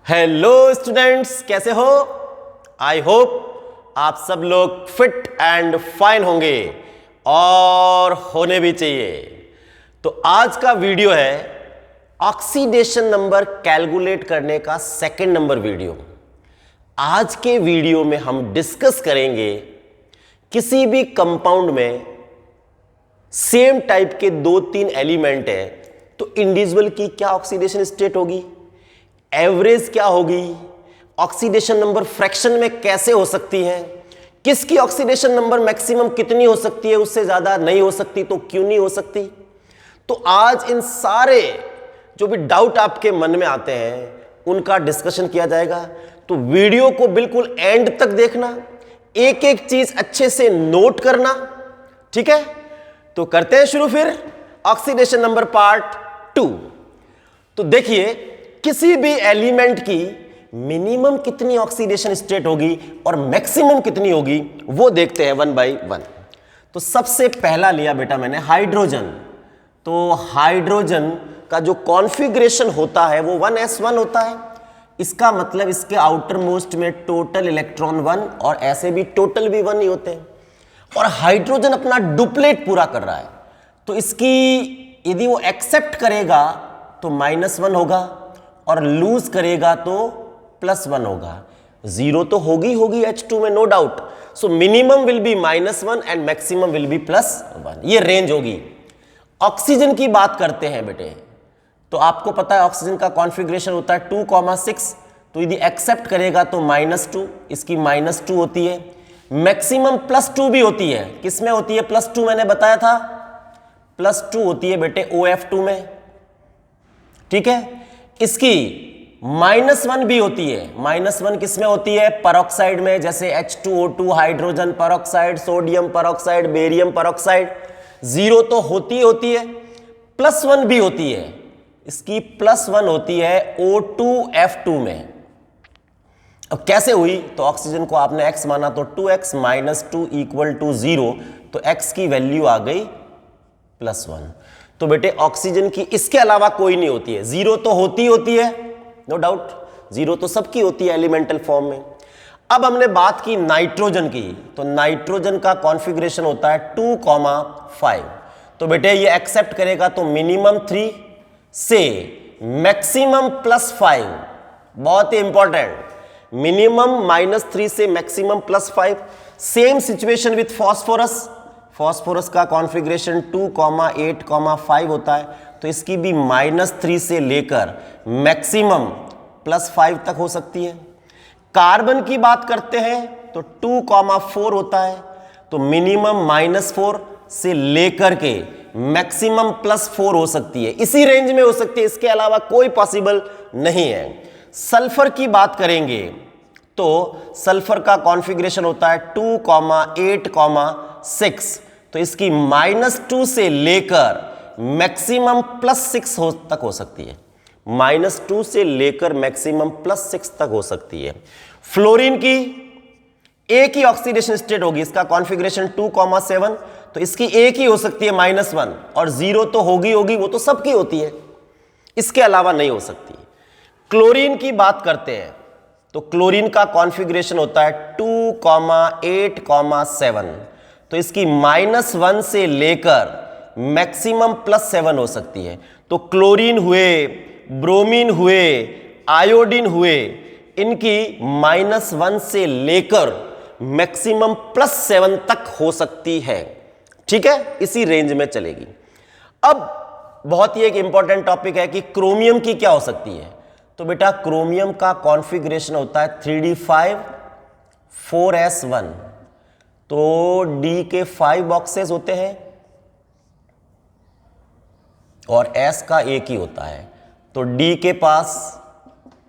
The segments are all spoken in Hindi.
हेलो स्टूडेंट्स, कैसे हो? आई होप आप सब लोग फिट एंड फाइन होंगे और होने भी चाहिए। तो आज का वीडियो है ऑक्सीडेशन नंबर कैलकुलेट करने का सेकंड नंबर वीडियो। आज के वीडियो में हम डिस्कस करेंगे किसी भी कंपाउंड में सेम टाइप के 2-3 एलिमेंट है तो इंडिविजुअल की क्या ऑक्सीडेशन स्टेट होगी, एवरेज क्या होगी, ऑक्सीडेशन नंबर फ्रैक्शन में कैसे हो सकती है, किसकी ऑक्सीडेशन नंबर मैक्सिमम कितनी हो सकती है, उससे ज्यादा नहीं हो सकती तो क्यों नहीं हो सकती। तो आज इन सारे जो भी डाउट आपके मन में आते हैं उनका डिस्कशन किया जाएगा। तो वीडियो को बिल्कुल एंड तक देखना, एक एक चीज अच्छे से नोट करना, ठीक है। तो करते हैं शुरू फिर ऑक्सीडेशन नंबर पार्ट 2। तो देखिए, किसी भी एलिमेंट की मिनिमम कितनी ऑक्सीडेशन स्टेट होगी और मैक्सिमम कितनी होगी वो देखते हैं वन बाय वन। तो सबसे पहला लिया बेटा मैंने हाइड्रोजन। तो हाइड्रोजन का जो कॉन्फ़िगरेशन होता है वो 1s1 होता है। इसका मतलब इसके आउटर मोस्ट में टोटल इलेक्ट्रॉन 1 और ऐसे भी टोटल भी 1 ही होते हैं। और हाइड्रोजन अपना डुप्लेट पूरा कर रहा है तो इसकी यदि वो एक्सेप्ट करेगा तो -1 होगा और लूज करेगा तो +1 होगा। जीरो तो होगी H2 में, no doubt. So minimum will be -1 and maximum will be +1, ये रेंज होगी। ऑक्सीजन की बात करते हैं बेटे, तो आपको पता है ऑक्सीजन का कॉन्फ़िगरेशन होता है 2,6। तो यदि एक्सेप्ट करेगा तो -2, इसकी -2 होती है। मैक्सिमम +2 भी होती है। किसमें होती है +2? मैंने बताया था +2 होती है बेटे OF2 में, ठीक है। इसकी -1 भी होती है। -1 किसमें होती है? परऑक्साइड में, जैसे H2O2, hydrogen peroxide, sodium peroxide, barium peroxide. Zero तो होती है, +1 भी होती है। इसकी +1 होती है O2F2 में। अब कैसे हुई? तो ऑक्सीजन को आपने x माना तो 2x - 2 = 0, तो x की वैल्यू आ गई +1। तो बेटे ऑक्सीजन की इसके अलावा कोई नहीं होती है। जीरो तो होती है, नो डाउट, जीरो तो सबकी होती है एलिमेंटल फॉर्म में। अब हमने बात की नाइट्रोजन की, तो नाइट्रोजन का कॉन्फ़िगरेशन होता है 2,5। तो बेटे ये एक्सेप्ट करेगा तो मिनिमम 3 से मैक्सिमम +5, बहुत ही इंपॉर्टेंट, मिनिमम -3 से maximum +5। Same situation with phosphorus. Phosphorus का कॉन्फ़िगरेशन 2,8,5 होता है, तो इसकी भी -3 से लेकर मैक्सिमम +5 तक हो सकती है। कार्बन की बात करते हैं तो 2,4 होता है, तो मिनिमम -4 से लेकर के मैक्सिमम +4 हो सकती है। इसी रेंज में हो सकती है, इसके अलावा कोई पॉसिबल नहीं है। सल्फर की बात करेंगे तो सल्फर का कॉन्फ़िगरेशन होता है 2,8,6, तो इसकी -2 से लेकर मैक्सिमम +6 तक हो सकती है। -2 से लेकर मैक्सिमम +6 तक हो सकती है। फ्लोरीन की एक ही ऑक्सीडेशन स्टेट होगी, इसका कॉन्फ़िगरेशन 2,7, तो इसकी एक ही हो सकती है -1, और जीरो तो होगी, वो तो सबकी होती है, इसके अलावा नहीं हो सकती। क्लोरीन की बात करते हैं तो क्लोरीन का कॉन्फ़िगरेशन होता है 2,8,7, तो इसकी -1 से लेकर मैक्सिमम +7 हो सकती है। तो क्लोरीन हुए, ब्रोमीन हुए, आयोडीन हुए, इनकी -1 से लेकर मैक्सिमम +7 तक हो सकती है, ठीक है, इसी रेंज में चलेगी। अब बहुत ही एक इंपॉर्टेंट टॉपिक है कि क्रोमियम की क्या हो सकती है। तो बेटा क्रोमियम का कॉन्फ़िगरेशन होता है 3d5 4s1, तो D के 5 बॉक्सेस होते हैं और S का एक ही होता है, तो D के पास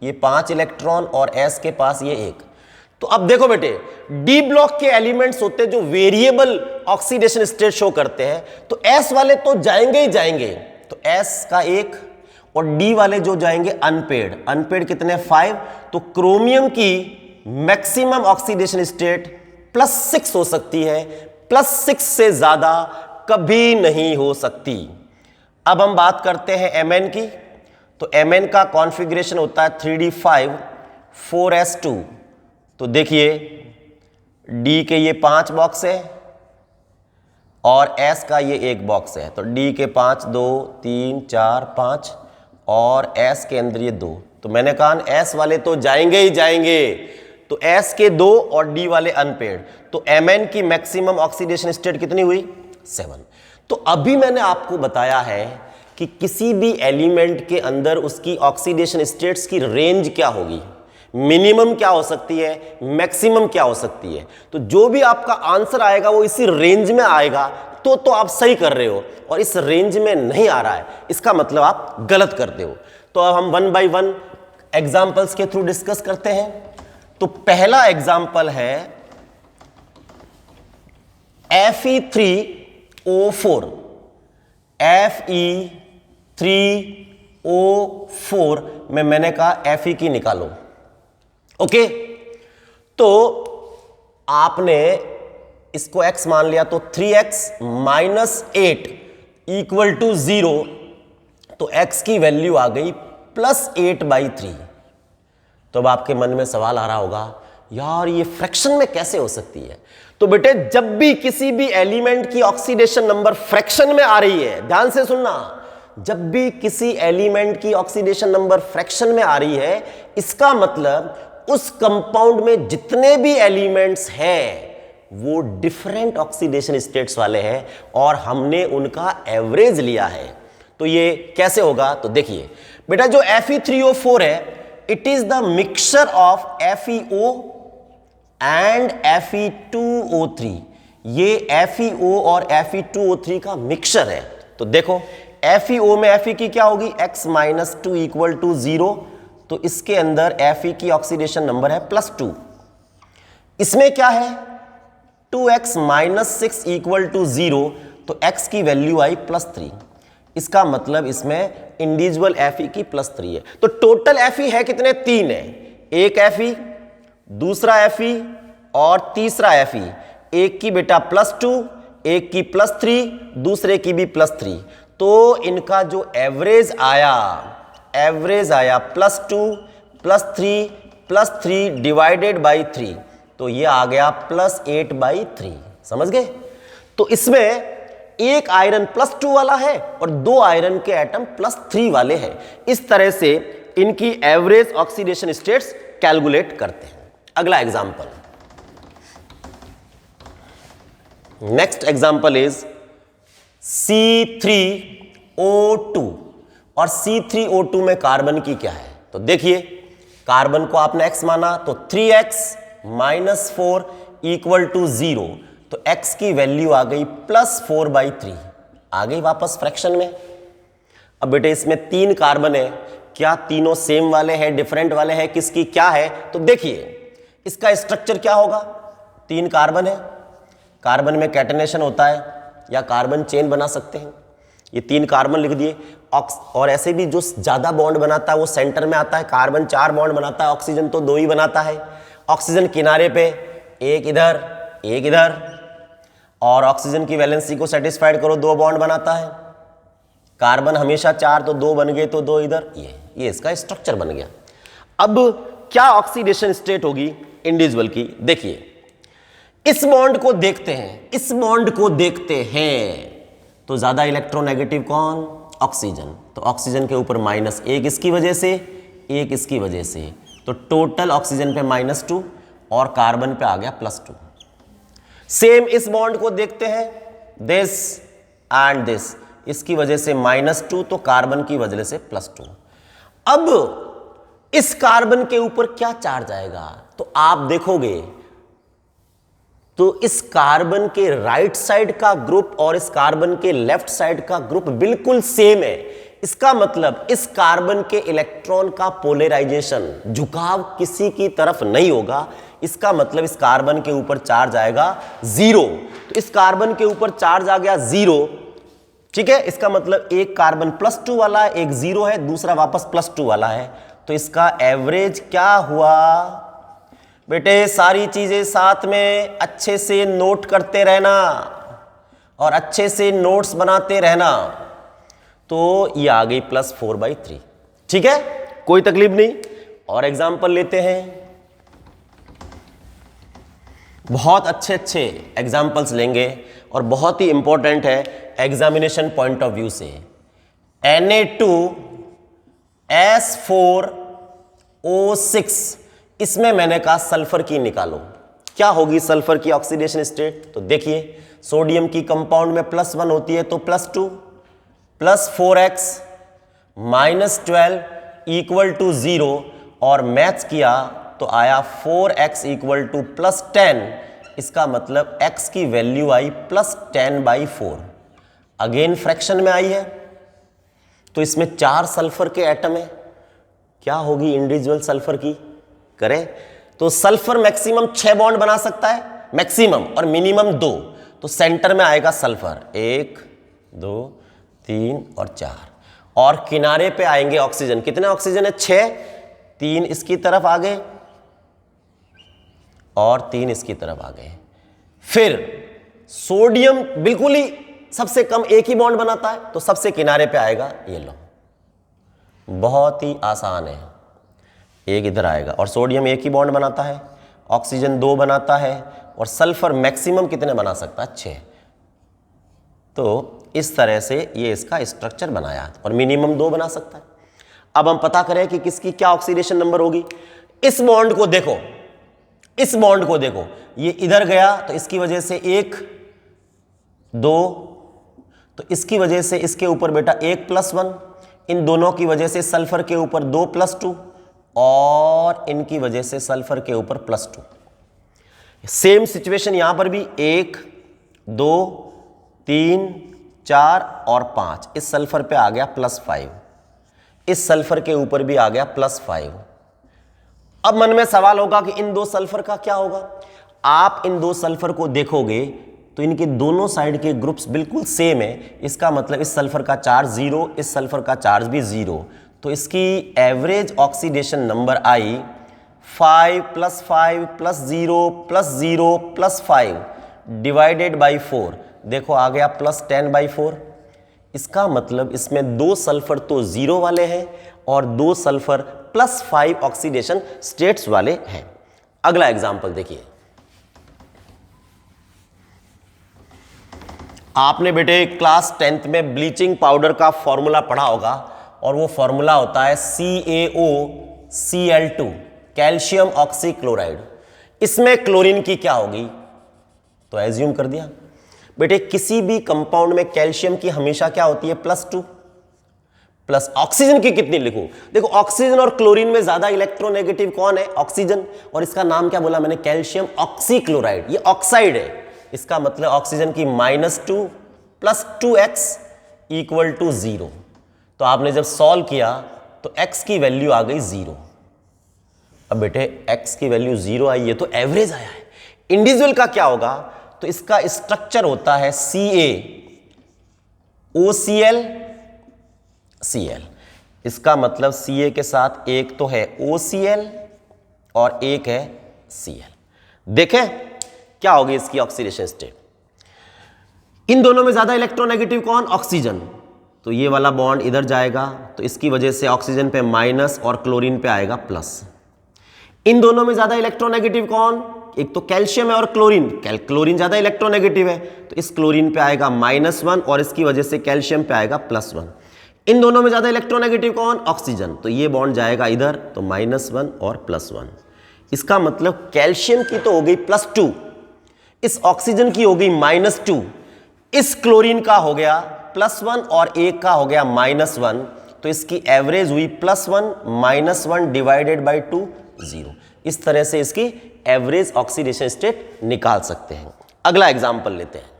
ये 5 इलेक्ट्रॉन और S के पास ये 1। तो अब देखो बेटे, D ब्लॉक के एलिमेंट्स होते हैं जो वेरिएबल ऑक्सीडेशन स्टेट शो करते हैं, तो S वाले तो जाएंगे ही जाएंगे, तो S का 1, और D वाले जो जाएंगे अनपेड कितने? 5। तो क्रोमियम की मैक्सिमम ऑक्सीडेशन स्टेट +6 हो सकती है, +6 से ज्यादा कभी नहीं हो सकती। अब हम बात करते हैं Mn की, तो Mn का कॉन्फ़िगरेशन होता है 3d5 4s2। तो देखिए D के ये 5 बॉक्स है और S का ये 1 बॉक्स है। तो D के 5 2 3 4 5 और S के अंदर ये 2। तो मैंने कहा S वाले तो जाएंगे ही जाएंगे, तो S के 2 और D वाले अनपेयर्ड। तो Mn की मैक्सिमम ऑक्सीडेशन स्टेट कितनी हुई? 7। तो अभी मैंने आपको बताया है कि किसी भी एलिमेंट के अंदर उसकी ऑक्सीडेशन स्टेट्स की रेंज क्या होगी, मिनिमम क्या हो सकती है, मैक्सिमम क्या हो सकती है। तो जो भी आपका आंसर आएगा वो इसी रेंज में आएगा तो आप सही कर रहे हो, और इस रेंज में नहीं आ रहा है इसका मतलब आप गलत करते हो। तो अब हम 1 बाय 1 एग्जांपल्स के थ्रू डिस्कस करते हैं। तो पहला एग्जांपल है Fe3O4। Fe3O4 में मैंने कहा Fe की निकालो। ओके, तो आपने इसको x मान लिया, तो 3x - 8 इक्वल टू 0। तो x की वैल्यू आ गई +8/3। तो अब आपके मन में सवाल आ रहा होगा, यार ये फ्रैक्शन में कैसे हो सकती है? तो बेटे जब भी किसी भी एलिमेंट की ऑक्सीडेशन नंबर फ्रैक्शन में आ रही है, ध्यान से सुनना, जब भी किसी एलिमेंट की ऑक्सीडेशन नंबर फ्रैक्शन में आ रही है, इसका मतलब उस कंपाउंड में जितने भी एलिमेंट्स हैं वो डिफरेंट ऑक्सीडेशन स्टेट्स वाले हैं और हमने उनका एवरेज लिया है। तो ये कैसे होगा? तो देखिए बेटा, जो Fe3O4 है, it is the mixture of FeO and Fe2O3। ये FeO और Fe2O3 का मिक्सचर है। तो देखो FeO में Fe की क्या होगी? x - 2 equal to 0। तो इसके अंदर Fe की ऑक्सीडेशन नंबर है +2। इसमें क्या है? 2x - 6 equal to 0। तो x की वैल्यू आई +3। इसका मतलब इसमें इंडिविजुअल Fe की +3 है। तो टोटल Fe है कितने? 3 है। एक Fe, दूसरा Fe और तीसरा Fe। एक की बेटा +2, एक की +3, दूसरे की भी +3। तो इनका जो एवरेज आया +2 +3 +3 डिवाइडेड बाई 3। तो ये आ गया +8/3। समझ गए? तो इसमें एक आयरन +2 वाला है और 2 आयरन के एटम +3 वाले हैं। इस तरह से इनकी एवरेज ऑक्सीडेशन स्टेट्स कैलकुलेट करते हैं। अगला example, next example is C3O2। और C3O2 में कार्बन की क्या है? तो देखिए, कार्बन को आपने x माना, तो 3x - 4 इक्वल टू 0। तो x की वैल्यू आ गई +4/3। आ गई वापस फ्रैक्शन में। अब बेटे इसमें 3 कार्बन है, क्या तीनों सेम वाले हैं, डिफरेंट वाले हैं, किसकी क्या है? तो देखिए इसका स्ट्रक्चर क्या होगा। 3 कार्बन है, कार्बन में कैटनेशन होता है या कार्बन चेन बना सकते हैं। ये 3 कार्बन लिख दिए। और ऐसे भी जो ज्यादा बॉन्ड बनाता है वो सेंटर में आता है। कार्बन 4 बॉन्ड बनाता है, ऑक्सीजन तो 2 ही बनाता है। ऑक्सीजन किनारे पे, एक इधर एक इधर, और ऑक्सीजन की वैलेंसी को सेटिस्फाइड करो, 2 बॉन्ड बनाता है। कार्बन हमेशा 4, तो 2 बन गए, तो 2 इधर। ये इसका स्ट्रक्चर बन गया। अब क्या ऑक्सीडेशन स्टेट होगी इंडिविजुअल की? देखिए इस बॉन्ड को देखते हैं, इस बॉन्ड को देखते हैं। तो ज्यादा इलेक्ट्रोनेगेटिव कौन? ऑक्सीजन। तो ऑक्सीजन के ऊपर -1 इसकी वजह से, 1 इसकी वजह से। तो टोटल ऑक्सीजन पे -2 और कार्बन पे आ गया +2। सेम इस बॉन्ड को देखते हैं, दिस एंड दिस, इसकी वजह से -2, तो कार्बन की वजह से +2। अब इस कार्बन के ऊपर क्या चार्ज आएगा? तो आप देखोगे तो इस कार्बन के राइट साइड का ग्रुप और इस कार्बन के लेफ्ट साइड का ग्रुप बिल्कुल सेम है। इसका मतलब इस कार्बन के इलेक्ट्रॉन का पोलराइजेशन, झुकाव किसी की तरफ नहीं होगा। इसका मतलब इस कार्बन के ऊपर चार्ज आएगा 0। तो इस कार्बन के ऊपर चार्ज आ गया 0, ठीक है। इसका मतलब एक कार्बन +2 वाला है, एक 0 है, दूसरा वापस +2 वाला है। तो इसका एवरेज क्या हुआ? बेटे सारी चीजें साथ में अच्छे से नोट करते रहना और अच्छे से नोट्स बनाते रहना। तो ये आ गई +4/3। ठीक है, कोई तकलीफ नहीं। और एग्जाम्पल लेते हैं, बहुत अच्छे अच्छे एग्जाम्पल्स लेंगे और बहुत ही इंपॉर्टेंट है एग्जामिनेशन पॉइंट ऑफ व्यू से। Na2S4O6, इसमें मैंने कहा सल्फर की निकालो, क्या होगी सल्फर की ऑक्सीडेशन स्टेट। तो देखिए, सोडियम की कंपाउंड में +1 होती है तो +2 + 4x -12 = 0, और मैथ्स किया तो आया 4x = +10। इसका मतलब x की वैल्यू आई +10/4। अगेन फ्रैक्शन में आई है, तो इसमें 4 सल्फर के एटम है, क्या होगी इंडिविजुअल सल्फर की, करें तो सल्फर मैक्सिमम 6 बॉन्ड बना सकता है, मैक्सिमम, और मिनिमम 2। तो सेंटर में आएगा सल्फर 1 2 3 और 4, और किनारे पे आएंगे ऑक्सीजन। कितने ऑक्सीजन है, 6, 3 इसकी तरफ आ गए और 3 इसकी तरफ आ गए। फिर सोडियम बिल्कुल ही सबसे कम एक ही बॉन्ड बनाता है, तो सबसे किनारे पे आएगा ये लो, बहुत ही आसान है, एक इधर आएगा, और सोडियम एक ही बॉन्ड बनाता है, ऑक्सीजन 2 बनाता है, और सल्फर मैक्सिमम कितने बना सकता है, 6। तो इस तरह से ये इसका स्ट्रक्चर बनाया, और मिनिमम 2 बना सकता है। अब हम पता करें कि किसकी क्या ऑक्सीडेशन नंबर होगी। इस बॉन्ड को देखो, इस बॉन्ड को देखो, ये इधर गया तो इसकी वजह से 1 2, तो इसकी वजह से इसके ऊपर बेटा 1 + 1, इन दोनों की वजह से सल्फर के ऊपर 2 + 2, और इनकी वजह से सल्फर के ऊपर +2। सेम सिचुएशन यहां पर भी 1 2 3 4 और 5, इस सल्फर पे आ गया +5, इस सल्फर के ऊपर भी आ गया +5। अब मन में सवाल होगा कि इन 2 सल्फर का क्या होगा। आप इन 2 सल्फर को देखोगे तो इनके दोनों साइड के ग्रुप्स बिल्कुल सेम है, इसका मतलब इस सल्फर का चार्ज 0, इस सल्फर का चार्ज भी 0, तो इसकी एवरेज ऑक्सीडेशन नंबर आई 5 + 5 + 0 + 0 + 5 / 4। देखो आ गया +10/4। इसका मतलब इसमें 2 सल्फर तो 0 वाले हैं और 2 सल्फर +5 ऑक्सीडेशन स्टेट्स वाले हैं। अगला एग्जाम्पल देखिए, आपने बेटे क्लास 10th में ब्लीचिंग पाउडर का फॉर्मूला पढ़ा होगा, और वो फॉर्मूला होता है CaOCl2, कैल्शियम ऑक्सीक्लोराइड। इसमें क्लोरीन की क्या होगी, तो एज्यूम कर दिया बेटे, किसी भी कंपाउंड में कैल्शियम की हमेशा क्या होती है, +2, प्लस ऑक्सीजन की कितनी लिखूं। देखो ऑक्सीजन और क्लोरीन में ज्यादा इलेक्ट्रोनेगेटिव कौन है, ऑक्सीजन, और इसका नाम क्या बोला मैंने, कैल्शियम ऑक्सीक्लोराइड, ये ऑक्साइड है। इसका मतलब ऑक्सीजन की -2 + 2x = 0। तो आपने जब सॉल्व किया तो x की वैल्यू आ गई 0। अब बेटे x की वैल्यू 0 आई है तो एवरेज आया है। इंडिविजुअल का क्या होगा, तो इसका स्ट्रक्चर होता है CaOCl, इसका मतलब Ca के साथ एक तो है OCl और एक है Cl। देखें क्या होगी इसकी ऑक्सीडेशन स्टेट। इन दोनों में ज्यादा इलेक्ट्रोनेगेटिव कौन, ऑक्सीजन, तो ये वाला बॉन्ड इधर जाएगा, तो इसकी वजह से ऑक्सीजन पे माइनस और क्लोरीन पे आएगा प्लस। इन दोनों में ज्यादा इलेक्ट्रोनेगेटिव कौन, एक तो कैल्शियम है और क्लोरीन, क्लोरीन ज्यादा इलेक्ट्रोनेगेटिव है, तो इस क्लोरीन पे आएगा -1 और इसकी वजह से कैल्शियम पे आएगा +1। इन दोनों में ज्यादा इलेक्ट्रोनेगेटिव कौन, ऑक्सीजन, तो ये बॉन्ड जाएगा इधर, तो -1 और +1। इसका मतलब कैल्शियम की तो हो गई +2, इस ऑक्सीजन की हो गई -2, इस क्लोरीन का हो गया +1 और एक का हो गया -1, तो इसकी एवरेज हुई +1 -1 / 2 0। इस तरह से इसकी एवरेज ऑक्सीडेशन स्टेट निकाल सकते हैं। अगला एग्जांपल लेते हैं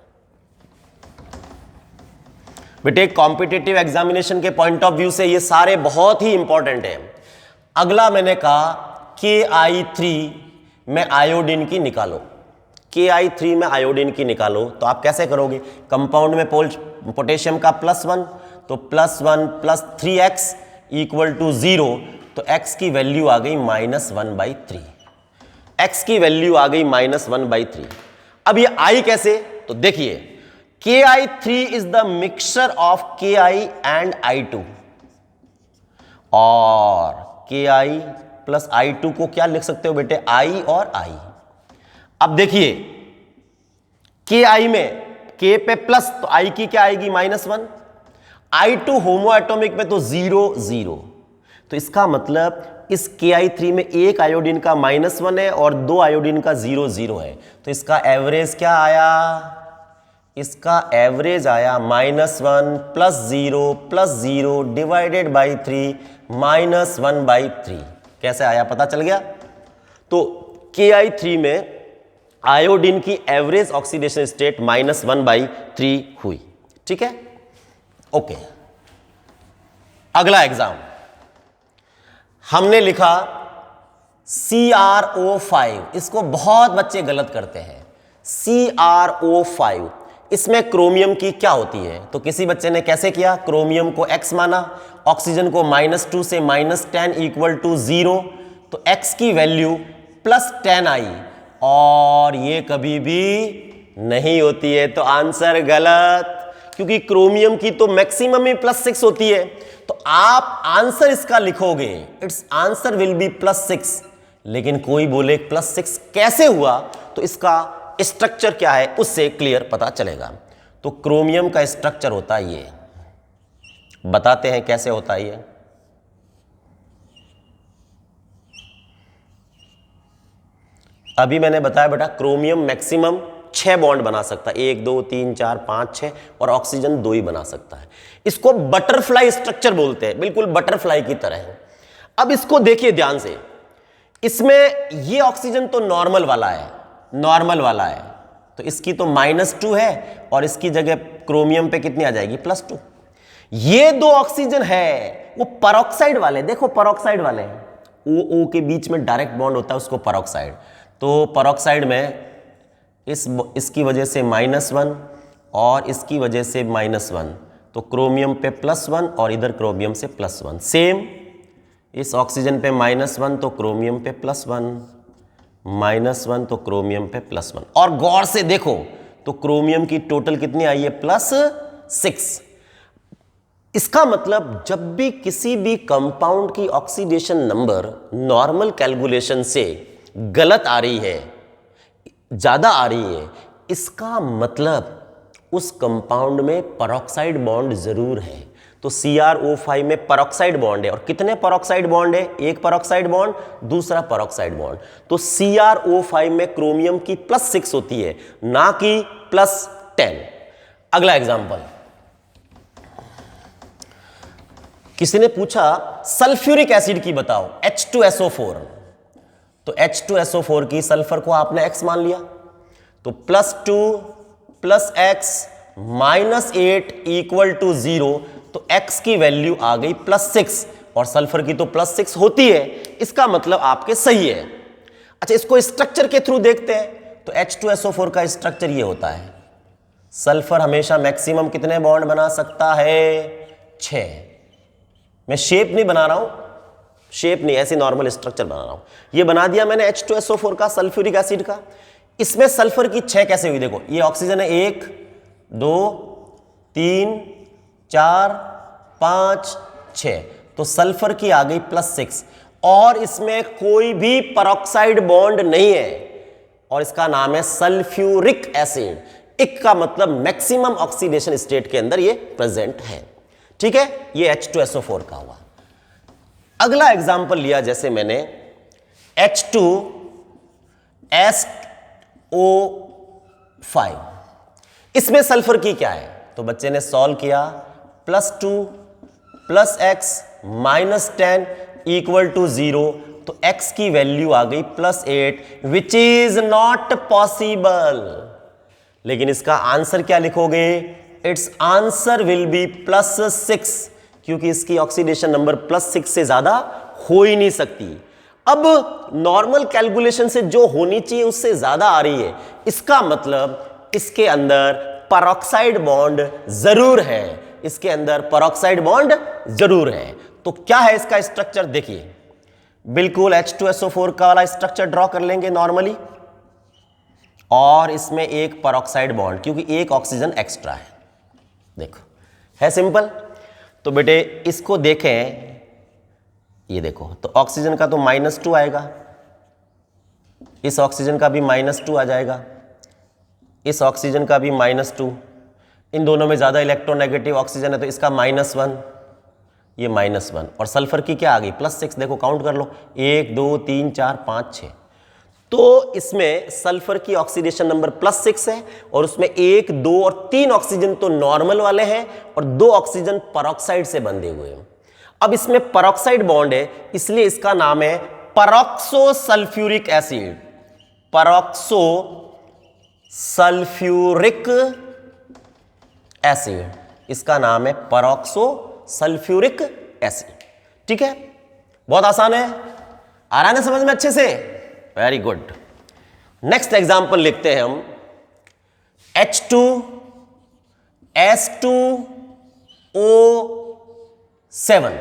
बेटे, कॉम्पिटिटिव एग्जामिनेशन के पॉइंट ऑफ व्यू से ये सारे बहुत ही इंपॉर्टेंट हैं। अगला मैंने कहा Ki3 में आयोडीन की निकालो, Ki3 में आयोडीन की निकालो, तो आप कैसे करोगे, कंपाउंड में पोटेशियम का +1, तो +1 + 3x = 0, तो x की वैल्यू आ गई -1/3, x की वैल्यू आ गई -1/3। अब ये आई कैसे, तो देखिए Ki3 is the mixture of Ki and I2, और Ki प्लस I2 को क्या लिख सकते हो बेटे, I और I। अब देखिए Ki में K पे प्लस तो I की क्या आएगी, -1। I2 होमो एटॉमिक में तो 0 0, तो इसका मतलब इस Ki3 में एक आयोडीन का -1 है और 2 आयोडीन का 0 0 है, तो इसका एवरेज क्या आया, इसका एवरेज आया -1 प्लस 0 प्लस 0 डिवाइडेड बाई 3 -1/3। कैसे आया पता चल गया। तो Ki3 में आयोडीन की एवरेज ऑक्सीडेशन स्टेट -1/3 हुई। ठीक है, ओके। अगला एग्जाम हमने लिखा CrO5। इसको बहुत बच्चे गलत करते हैं। CrO5, इसमें क्रोमियम की क्या होती है, तो किसी बच्चे ने कैसे किया, क्रोमियम को X माना, ऑक्सीजन को -2 से -10 = 0, तो X की वैल्यू +10 आई और ये कभी भी नहीं होती है, तो आंसर गलत, क्योंकि क्रोमियम की तो मैक्सिमम ही +6 होती है। तो आप आंसर इसका लिखोगे, इट्स आंसर विल बी +6, लेकिन कोई बोले +6 कैसे हुआ, तो इसका स्ट्रक्चर क्या है उससे क्लियर पता चलेगा। तो क्रोमियम का स्ट्रक्चर होता है ये, बताते हैं कैसे होता है ये। अभी मैंने बताया बेटा क्रोमियम मैक्सिमम 6 बॉन्ड बना सकता है, 1 2 3 4 5 6, और ऑक्सीजन 2 ही बना सकता है। इसको बटरफ्लाई स्ट्रक्चर बोलते हैं, बिल्कुल बटरफ्लाई की तरह है। अब इसको देखिए ध्यान से, इसमें ये ऑक्सीजन तो नॉर्मल वाला है, नॉर्मल वाला है, तो इसकी तो -2 है और इसकी जगह क्रोमियम पे कितनी आ जाएगी, +2। ये 2 ऑक्सीजन है वो परऑक्साइड वाले, देखो परऑक्साइड वाले हैं, O के बीच में डायरेक्ट बॉन्ड होता है उसको परऑक्साइड। तो परऑक्साइड में इसकी वजह से -1 और इसकी वजह से -1, तो क्रोमियम पे +1 और इधर क्रोमियम से +1। सेम इस ऑक्सीजन पे -1 तो क्रोमियम पे +1, -1 तो क्रोमियम पे +1। और गौर से देखो तो क्रोमियम की टोटल कितनी आई है, +6। इसका मतलब जब भी किसी भी कंपाउंड की ऑक्सीडेशन नंबर नॉर्मल कैलकुलेशन से गलत आ रही है, ज्यादा आ रही है, इसका मतलब उस कंपाउंड में परऑक्साइड बॉन्ड जरूर है। तो CrO5 में परऑक्साइड बॉन्ड है, और कितने परऑक्साइड बॉन्ड है, एक परऑक्साइड बॉन्ड, दूसरा परऑक्साइड बॉन्ड। तो CrO5 में क्रोमियम की +6 होती है, ना कि +10। अगला एग्जांपल, किसी ने पूछा सल्फ्यूरिक एसिड की बताओ, H2SO4। तो H2SO4 की सल्फर को आपने X मान लिया, तो +2 + X -8 = 0, तो X की वैल्यू आ गई +6, और सल्फर की तो +6 होती है, इसका मतलब आपके सही है। अच्छा, इसको स्ट्रक्चर के थ्रू देखते हैं। तो H2SO4 का स्ट्रक्चर ये होता है, सल्फर हमेशा मैक्सिमम कितने बॉन्ड बना सकता है, 6। मैं शेप नहीं बना रहा हूं, शेप नहीं, ऐसे नॉर्मल स्ट्रक्चर बना रहा हूं। ये बना दिया मैंने H2SO4 का, सल्फ्यूरिक एसिड का। इसमें सल्फर की 6 कैसे हुई, देखो ये ऑक्सीजन है, 1 2 3 4 5 6, तो सल्फर की आ गई +6, और इसमें कोई भी परऑक्साइड बॉन्ड नहीं है, और इसका नाम है सल्फ्यूरिक एसिड। इक का मतलब मैक्सिमम ऑक्सीडेशन स्टेट के अंदर ये प्रेजेंट है। ठीक है, ये H2SO4 का हुआ। अगला एग्जांपल लिया जैसे मैंने H2SO5, इसमें सल्फर की क्या है, तो बच्चे ने सॉल्व किया, +2 + X -10 = 0, तो X की वैल्यू आ गई +8, विच इज नॉट पॉसिबल। लेकिन इसका आंसर क्या लिखोगे, इट्स आंसर विल बी +6, क्योंकि इसकी ऑक्सीडेशन नंबर +6 से ज्यादा हो ही नहीं सकती। अब नॉर्मल कैलकुलेशन से जो होनी चाहिए उससे ज्यादा आ रही है, इसका मतलब इसके अंदर परऑक्साइड बॉन्ड जरूर है, इसके अंदर परऑक्साइड बॉन्ड जरूर है। तो क्या है इसका स्ट्रक्चर, देखिए बिल्कुल H2SO4 का वाला स्ट्रक्चर ड्रॉ कर लेंगे नॉर्मली, और इसमें एक परऑक्साइड बॉन्ड, क्योंकि एक ऑक्सीजन एक्स्ट्रा है। देखो है सिंपल। तो बेटे इसको देखें, ये देखो, तो ऑक्सीजन का तो -2 आएगा, इस ऑक्सीजन का भी -2 आ जाएगा, इस ऑक्सीजन का भी -2, इन दोनों में ज़्यादा इलेक्ट्रोनेगेटिव ऑक्सीजन है तो इसका -1, ये -1, और सल्फर की क्या आ गई +6। देखो काउंट कर लो, 1 2 3 4 5 6, तो इसमें सल्फर की ऑक्सीडेशन नंबर +6 है और उसमें 1 2 और 3 ऑक्सीजन तो नॉर्मल वाले हैं और 2 ऑक्सीजन परऑक्साइड से बंधे हुए हैं। अब इसमें परऑक्साइड बॉन्ड है इसलिए इसका नाम है peroxo sulphuric acid, peroxo sulphuric acid, इसका नाम है परऑक्सो सल्फ्यूरिक एसिड। ठीक है, बहुत आसान है, आ रहा है ना समझ में अच्छे से, वेरी गुड। नेक्स्ट एग्जांपल लिखते हैं हम, H2S2O7,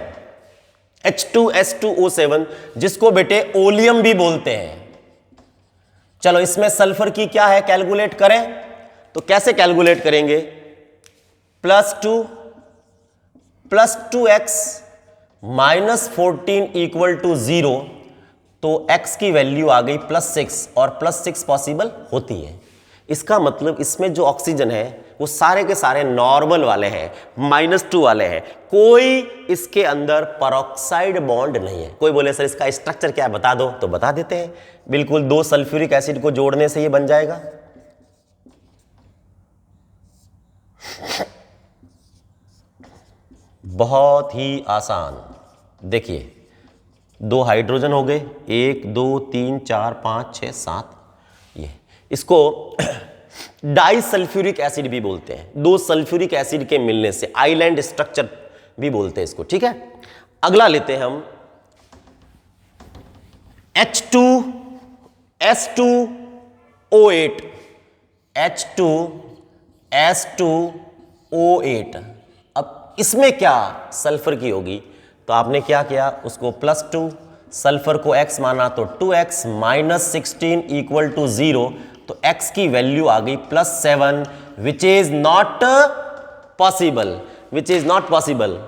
H2S2O7 जिसको बेटे ओलियम भी बोलते हैं। चलो इसमें सल्फर की क्या है कैलकुलेट करें, तो कैसे कैलकुलेट करेंगे, +2 + 2x -14 = 0, तो x की वैल्यू आ गई +6 और +6 पॉसिबल होती है। इसका मतलब इसमें जो ऑक्सीजन है वो सारे के सारे नॉर्मल वाले हैं, -2 वाले हैं, कोई इसके अंदर परऑक्साइड बॉन्ड नहीं है। कोई बोले सर इसका स्ट्रक्चर क्या है बता दो, तो बता देते हैं, बिल्कुल 2 सल्फ्यूरिक एसिड को जोड़ने से ये बन जाएगा। बहुत ही आसान, देखिए 2 हाइड्रोजन हो गए, 1 2 3 4 5 6 7, ये इसको डाई सल्फ्यूरिक एसिड भी बोलते हैं, 2 सल्फ्यूरिक एसिड के मिलने से आइलैंड स्ट्रक्चर भी बोलते हैं इसको। ठीक है, अगला लेते हैं हम H2S2O8, H2S2O8। अब इसमें क्या सल्फर की होगी, तो आपने क्या किया, उसको +2, सल्फर को x माना तो 2x -16 = 0, तो x की वैल्यू आ गई +7, which is not possible, which is not possible,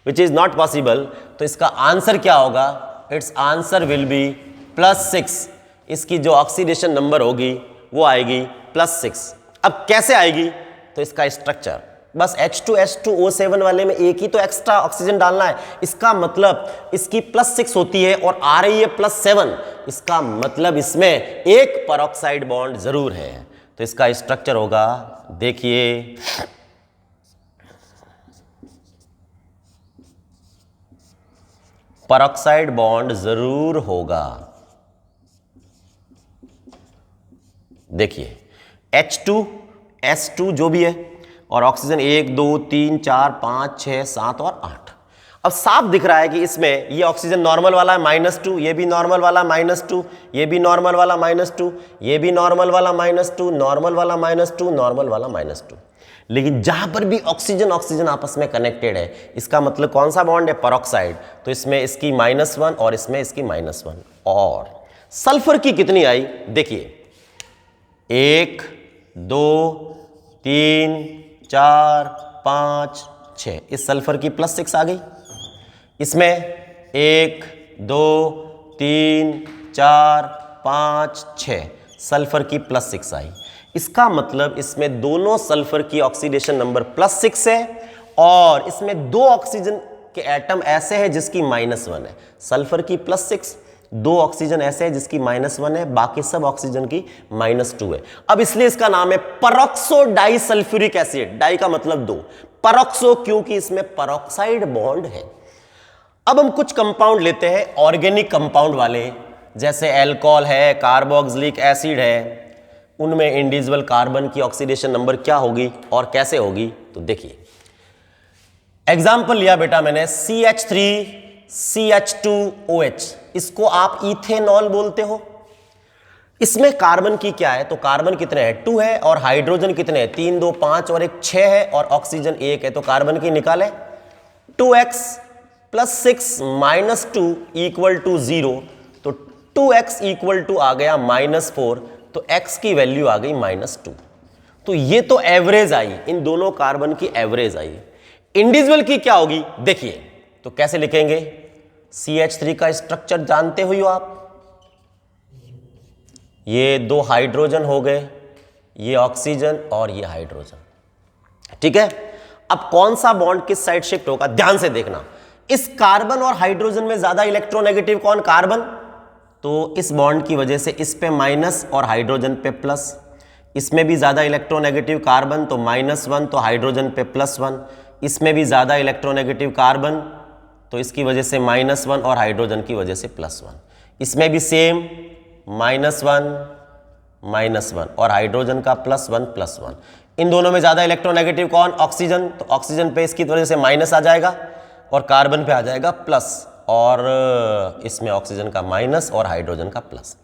which is not possible. तो इसका आंसर क्या होगा, इट्स आंसर विल बी +6, इसकी जो ऑक्सीडेशन नंबर होगी वो आएगी +6। अब कैसे आएगी, तो इसका स्ट्रक्चर, बस H2S2O7 वाले में एक ही तो एक्स्ट्रा ऑक्सीजन डालना है, इसका मतलब इसकी +6 होती है और आ रही है +7, इसका मतलब इसमें एक परऑक्साइड बॉन्ड जरूर है। तो इसका स्ट्रक्चर होगा, देखिए परऑक्साइड बॉन्ड जरूर होगा। देखिए H2S2 जो भी है और ऑक्सीजन 1 2 3 4 5 6 7 और 8। अब साफ दिख रहा है कि इसमें ये ऑक्सीजन नॉर्मल वाला है -2, ये भी नॉर्मल वाला -2, ये भी नॉर्मल वाला -2, ये भी नॉर्मल वाला -2, नॉर्मल वाला -2, नॉर्मल वाला -2। लेकिन जहां पर भी ऑक्सीजन ऑक्सीजन आपस में कनेक्टेड है, इसका मतलब कौन सा बॉन्ड है, परऑक्साइड, तो इसमें इसकी -1 और इसमें इसकी -1। और सल्फर की कितनी आई, देखिए 1 2 3 4 5 6, इस सल्फर की +6 आ गई, इसमें 1 2 3 4 5 6 सल्फर की +6 आई। इसका मतलब इसमें दोनों सल्फर की ऑक्सीडेशन नंबर +6 है और इसमें 2 ऑक्सीजन के एटम ऐसे हैं जिसकी -1 है। सल्फर की +6, 2 ऑक्सीजन ऐसे हैं जिसकी -1 है, बाकी सब ऑक्सीजन की -2 है। अब इसलिए इसका नाम है peroxodisulphuric acid, di का मतलब 2, परऑक्सो क्योंकि इसमें परऑक्साइड बॉन्ड है। अब हम कुछ कंपाउंड लेते हैं ऑर्गेनिक कंपाउंड वाले, जैसे एल्कोहल है, कार्बोक्सिलिक एसिड है, उनमें इंडिविजुअल कार्बन की ऑक्सीडेशन नंबर क्या होगी और कैसे होगी, तो देखिए एग्जाम्पल लिया बेटा मैंने CH3CH2OH, इसको आप इथेनॉल बोलते हो। इसमें कार्बन की क्या है, तो कार्बन कितने हैं, 2 है, और हाइड्रोजन कितने हैं, 3 2 5 और 1 6 है, और ऑक्सीजन 1 है, तो कार्बन की निकाले 2x + 6 - 2 = 0, तो 2x = आ गया -4, तो x की वैल्यू आ गई -2। तो ये तो एवरेज आई, इन दोनों कार्बन की एवरेज आई। इंडिविजुअल की क्या होगी, देखिए तो कैसे लिखेंगे, CH3 का स्ट्रक्चर जानते हो आप, ये 2 हाइड्रोजन हो गए, ये ऑक्सीजन और ये हाइड्रोजन, ठीक है। अब कौन सा बॉन्ड किस साइड शिफ्ट होगा, ध्यान से देखना। इस कार्बन और हाइड्रोजन में ज्यादा इलेक्ट्रोनेगेटिव कौन, कार्बन, तो इस बॉन्ड की वजह से इस पे माइनस और हाइड्रोजन पे प्लस। इसमें भी ज्यादा इलेक्ट्रोनेगेटिव कार्बन तो -1, तो हाइड्रोजन पे +1। इसमें भी ज्यादा इलेक्ट्रोनेगेटिव कार्बन तो इसकी वजह से -1 और हाइड्रोजन की वजह से +1। इसमें भी सेम -1 और हाइड्रोजन का +1 इन दोनों में ज्यादा इलेक्ट्रोनेगेटिव कौन, ऑक्सीजन, तो ऑक्सीजन पे इसकी वजह से माइनस आ जाएगा और कार्बन पे आ जाएगा प्लस, और इसमें ऑक्सीजन का माइनस और हाइड्रोजन का प्लस।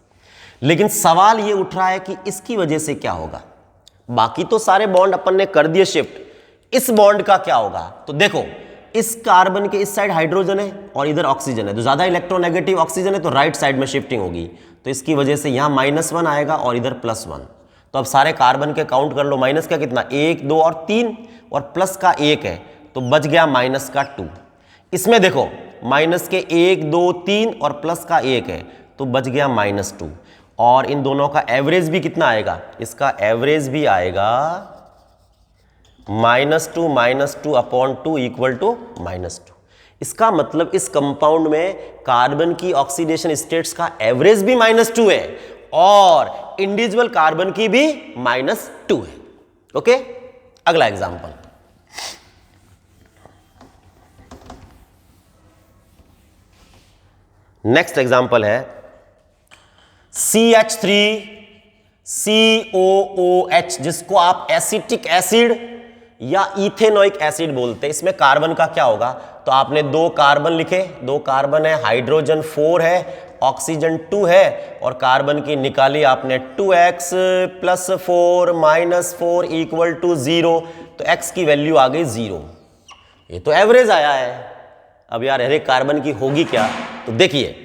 लेकिन सवाल ये उठ रहा है कि इसकी वजह से क्या होगा। बाकी तो सारे बॉन्ड अपन ने कर दिए शिफ्ट, इस बॉन्ड का क्या होगा। तो देखो, इस कार्बन के इस साइड हाइड्रोजन है और इधर ऑक्सीजन है, तो ज्यादा इलेक्ट्रोनेगेटिव ऑक्सीजन है, तो राइट साइड में शिफ्टिंग होगी, तो इसकी वजह से यहां -1 आएगा और इधर +1। तो अब सारे कार्बन के काउंट कर लो, माइनस का कितना, 1 2 और 3, और प्लस का 1 है, तो बच गया माइनस का 2। इसमें देखो, माइनस के 1 2 3 और प्लस का 1 है, तो बच गया -2। और इन दोनों का एवरेज भी कितना आएगा, इसका एवरेज भी आएगा -2 अपॉन 2 इक्वल टू -2। इसका मतलब इस कंपाउंड में कार्बन की ऑक्सीडेशन स्टेट्स का एवरेज भी -2 है और इंडिविजुअल कार्बन की भी -2 है। ओके, अगला एग्जांपल, नेक्स्ट एग्जांपल है CH3COOH, जिसको आप एसिटिक एसिड या इथेनोइक एसिड बोलते हैं। इसमें कार्बन का क्या होगा, तो आपने 2 कार्बन लिखे, 2 कार्बन है, हाइड्रोजन 4 है, ऑक्सीजन 2 है, और कार्बन की निकाली आपने 2x + 4 - 4 इक्वल टू 0, तो x की वैल्यू आ गई 0। ये तो एवरेज आया है। अब यार हर एक कार्बन की होगी क्या, तो देखिए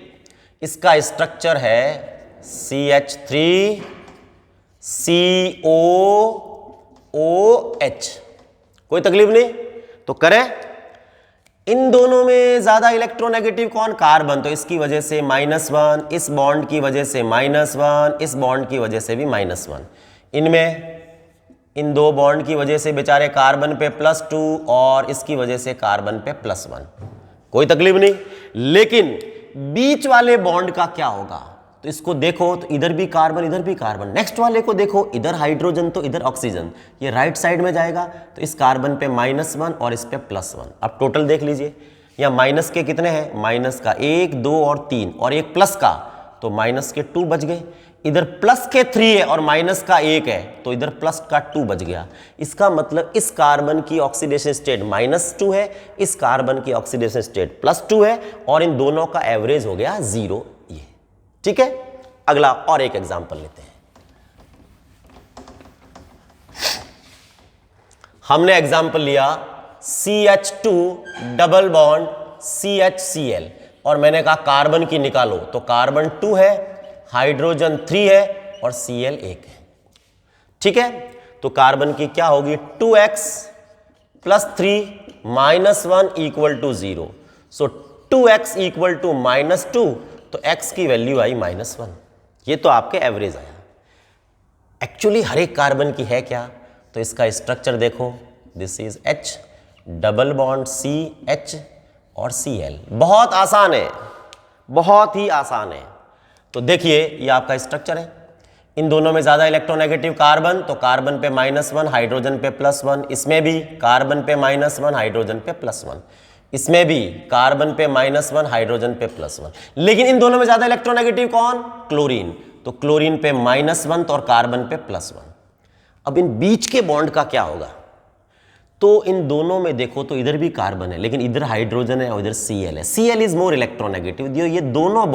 इसका स्ट्रक्चर है CH3COOH, कोई तकलीफ नहीं, तो करें। इन दोनों में ज्यादा इलेक्ट्रोनेगेटिव कौन, कार्बन, तो इसकी वजह से -1, इस बॉन्ड की वजह से -1, इस बॉन्ड की वजह से भी -1। इनमें इन 2 बॉन्ड की वजह से बेचारे कार्बन पे +2 और इसकी वजह से कार्बन पे +1, कोई तकलीफ नहीं। लेकिन बीच वाले बॉन्ड का क्या होगा, तो इसको देखो, तो इधर भी कार्बन इधर भी कार्बन। नेक्स्ट वाले को देखो, इधर हाइड्रोजन तो इधर ऑक्सीजन, ये राइट साइड में जाएगा, तो इस कार्बन पे -1 और इस पे +1। अब टोटल देख लीजिए, यहाँ माइनस के कितने हैं, माइनस का 1 2 और 3 और एक प्लस का, तो माइनस के 2 बच गए। इधर प्लस के 3 है और माइनस का 1 है, तो इधर प्लस का 2 बच गया। इसका मतलब इस कार्बन की ऑक्सीडेशन स्टेट -2 है, इस कार्बन की ऑक्सीडेशन स्टेट +2 है, और इन दोनों का एवरेज हो गया 0। ये ठीक है। अगला और एक एग्जांपल लेते हैं। हमने एग्जांपल लिया CH2 डबल बॉन्ड CHCl, और मैंने कहा कार्बन की निकालो, तो कार्बन 2 है, हाइड्रोजन 3 है और Cl 1 है। ठीक है, तो कार्बन की क्या होगी, 2x + 3 - 1 equal to 0। So 2x equal to -2, तो x की वैल्यू आई -1। ये तो आपके एवरेज आया। एक्चुअली हर एक कार्बन की है क्या, तो इसका स्ट्रक्चर देखो, this is H double bond CH और Cl। बहुत आसान है, बहुत ही आसान है। तो देखिए ये आपका स्ट्रक्चर है। इन दोनों में ज्यादा इलेक्ट्रोनेगेटिव कार्बन, तो कार्बन पे -1 हाइड्रोजन पे +1। इसमें भी कार्बन पे -1 हाइड्रोजन पे +1। इसमें भी कार्बन पे -1 हाइड्रोजन पे +1। लेकिन इन दोनों में ज्यादा इलेक्ट्रोनेगेटिव कौन, क्लोरीन, तो क्लोरीन पे -1 और कार्बन पे +1। अब इन बीच के बॉन्ड का क्या होगा, तो इन दोनों में देखो, तो इधर भी कार्बन है लेकिन इधर हाइड्रोजन है और इधर Cl है। Cl is more electronegative. ये दोनों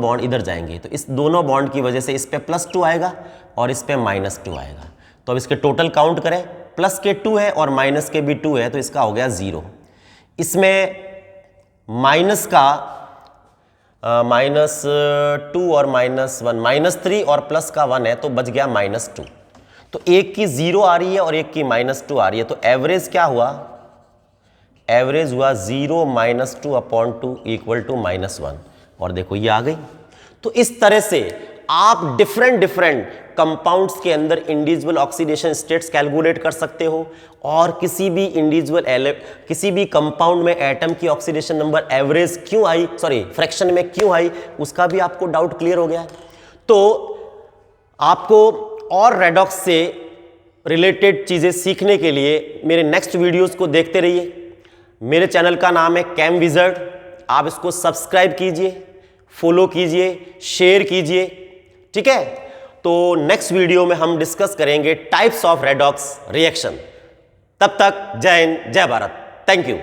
बॉन्ड इधर जाएंगे, तो इस दोनों बॉन्ड की वजह से इस पे +2 आएगा और इस पे -2 आएगा। तो अब इसके टोटल काउंट करें, प्लस के 2 है और माइनस के भी 2 है, तो इसका हो गया 0। इसमें माइनस का -2 और -1 -3 और प्लस का 1 है, तो बच गया -2। तो एक की 0 आ रही है और एक की -2 आ रही है, तो एवरेज क्या हुआ, एवरेज हुआ 0 - 2/2 = -1, और देखो ये आ गई। तो इस तरह से आप डिफरेंट कंपाउंड्स के अंदर इंडिविजुअल ऑक्सीडेशन स्टेट्स कैलकुलेट कर सकते हो, और किसी भी कंपाउंड में एटम की ऑक्सीडेशन नंबर एवरेज क्यों आई, फ्रैक्शन में क्यों आई, उसका भी आपको डाउट क्लियर हो गया है। तो आपको और रेडॉक्स से रिलेटेड चीजें सीखने के लिए मेरे नेक्स्ट वीडियोस को देखते रहिए। मेरे चैनल का नाम है केम विजर्ड, आप इसको सब्सक्राइब कीजिए, फॉलो कीजिए, शेयर कीजिए, ठीक है। तो नेक्स्ट वीडियो में हम डिस्कस करेंगे टाइप्स ऑफ रेडॉक्स रिएक्शन। तब तक जय हिंद, जय भारत, थैंक यू।